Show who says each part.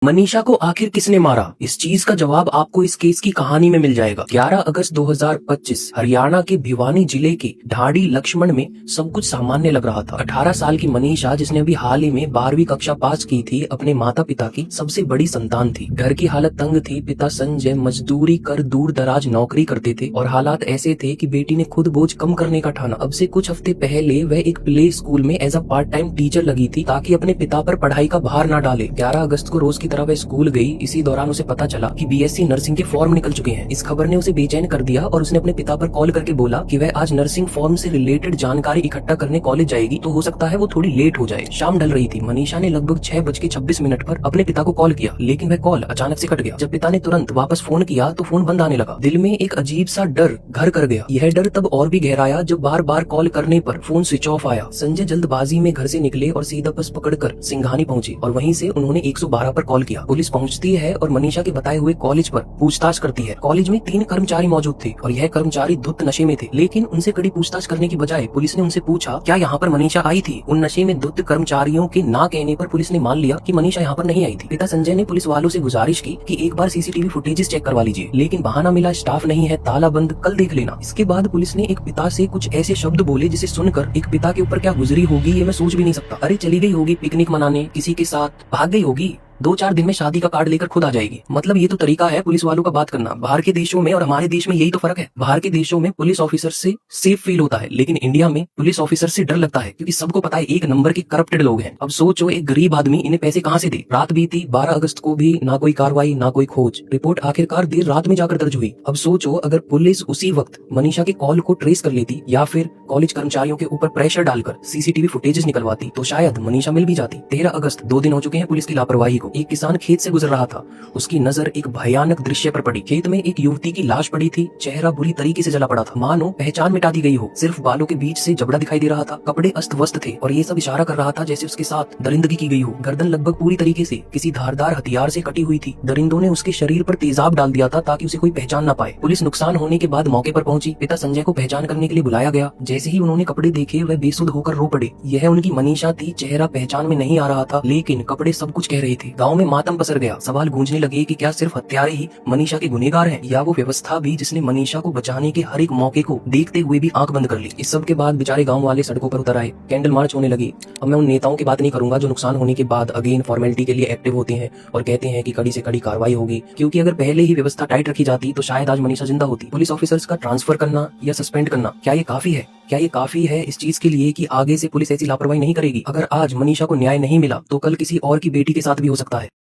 Speaker 1: मनीषा को आखिर किसने मारा? इस चीज का जवाब आपको इस केस की कहानी में मिल जाएगा। 11 अगस्त 2025 हरियाणा के भिवानी जिले के ढाडी लक्ष्मण में सब कुछ सामान्य लग रहा था। 18 साल की मनीषा, जिसने अभी हाल ही में 12वीं कक्षा पास की थी, अपने माता पिता की सबसे बड़ी संतान थी। घर की हालत तंग थी। पिता संजय मजदूरी कर दूर दराज नौकरी करते थे और हालात ऐसे थे कि बेटी ने खुद बोझ कम करने का ठाना। अब से कुछ हफ्ते पहले वह एक प्ले स्कूल में as a part time teacher लगी थी ताकि अपने पिता पर पढ़ाई का भार न डाले। 11 अगस्त को रोज की तरह वह स्कूल गई। इसी दौरान उसे पता चला कि बीएससी नर्सिंग के फॉर्म निकल चुके हैं। इस खबर ने उसे बेचैन कर दिया और उसने अपने पिता पर कॉल करके बोला कि वह आज नर्सिंग फॉर्म से रिलेटेड जानकारी इकट्ठा करने कॉलेज जाएगी, तो हो सकता है वो थोड़ी लेट हो जाए। शाम ढल रही थी। मनीषा ने लगभग 6:26 पर अपने पिता को कॉल किया, लेकिन वह कॉल अचानक से कट गया। जब पिता ने तुरंत वापस फोन किया तो फोन बंद आने लगा। दिल में एक अजीब सा डर घर कर गया। यह डर तब और भी गहराया जब बार बार कॉल करने पर फोन स्विच ऑफ आया। संजय जल्दबाजी में घर से निकले और सीधा बस पकड़कर सिंघानी पहुंचे और वहीं से उन्होंने 112 पर कॉल किया। पुलिस पहुंचती है और मनीषा के बताए हुए कॉलेज पर पूछताछ करती है। कॉलेज में 3 कर्मचारी मौजूद थे और यह कर्मचारी धुत नशे में थे, लेकिन उनसे कड़ी पूछताछ करने की बजाय पुलिस ने उनसे पूछा क्या यहाँ पर मनीषा आई थी। उन नशे में धुत कर्मचारियों के ना कहने पर पुलिस ने मान लिया कि मनीषा यहाँ पर नहीं आई थी। पिता संजय ने पुलिस वालों से गुजारिश की कि एक बार सीसीटीवी फुटेजेस चेक करवा लीजिए, लेकिन बहाना मिला स्टाफ नहीं है, ताला बंद, कल देख लेना। इसके बाद पुलिस ने एक पिता से कुछ ऐसे शब्द बोले जिसे सुनकर एक पिता के ऊपर क्या गुजरी होगी ये मैं सोच भी नहीं सकता। अरे चली गई होगी पिकनिक मनाने, किसी के साथ भाग गई होगी, 2-4 दिन में शादी का कार्ड लेकर खुद आ जाएगी। मतलब ये तो तरीका है पुलिस वालों का बात करना। बाहर के देशों में और हमारे देश में यही तो फर्क है। बाहर के देशों में पुलिस ऑफिसर से सेफ फील होता है, लेकिन इंडिया में पुलिस ऑफिसर से डर लगता है, क्योंकि सबको पता है एक नंबर के करप्टेड लोग हैं। अब सोचो एक गरीब आदमी इन्हें पैसे कहाँ से दे। रात बीती, 12 अगस्त को भी ना कोई कार्रवाई ना कोई खोज। रिपोर्ट आखिरकार देर रात में जाकर दर्ज हुई। अब सोचो अगर पुलिस उसी वक्त मनीषा के कॉल को ट्रेस कर लेती या फिर कॉलेज कर्मचारियों के ऊपर प्रेशर डालकर सीसीटीवी फुटेजेस निकलवाती तो शायद मनीषा मिल भी जाती। 13 अगस्त 2 दिन हो चुके हैं पुलिस की लापरवाही को। एक किसान खेत से गुजर रहा था। उसकी नजर एक भयानक दृश्य पर पड़ी। खेत में एक युवती की लाश पड़ी थी। चेहरा बुरी तरीके से जला पड़ा था, मानो पहचान मिटा दी गई हो। सिर्फ बालों के बीच से जबड़ा दिखाई दे रहा था। कपड़े अस्त व्यस्त थे और ये सब इशारा कर रहा था जैसे उसके साथ दरिंदगी की गई हो। गर्दन लगभग पूरी तरीके से किसी धारदार हथियार से कटी हुई थी। दरिंदों ने उसके शरीर पर तेजाब डाल दिया था ताकि उसे कोई पहचान न पाए। पुलिस नुकसान होने के बाद मौके पर पहुंची। पिता संजय को पहचान करने के लिए बुलाया गया। जैसे ही उन्होंने कपड़े देखे वह बेसुध होकर रो पड़े। यह उनकी मनीषा थी। चेहरा पहचान में नहीं आ रहा था, लेकिन कपड़े सब कुछ कह रहे थे। गाँव में मातम पसर गया। सवाल गूंजने लगे कि क्या सिर्फ हत्यारे ही मनीषा के गुनहगार हैं, या वो व्यवस्था भी जिसने मनीषा को बचाने के हर एक मौके को देखते हुए भी आंख बंद कर ली। इस सब के बाद बेचारे गांव वाले सड़कों पर उतर आए। कैंडल मार्च होने लगी। अब मैं उन नेताओं की बात नहीं करूंगा जो नुकसान होने के बाद अगेन फॉर्मेलिटी के लिए एक्टिव होते हैं और कहते हैं कि कड़ी से कड़ी कार्रवाई होगी, क्योंकि अगर पहले ही व्यवस्था टाइट रखी जाती तो शायद आज मनीषा जिंदा होती। पुलिस ऑफिसर्स का ट्रांसफर करना या सस्पेंड करना, क्या ये काफी है? क्या ये काफी है इस चीज के लिए कि आगे से पुलिस ऐसी लापरवाही नहीं करेगी? अगर आज मनीषा को न्याय नहीं मिला तो कल किसी और की बेटी के साथ भी हो सकता है।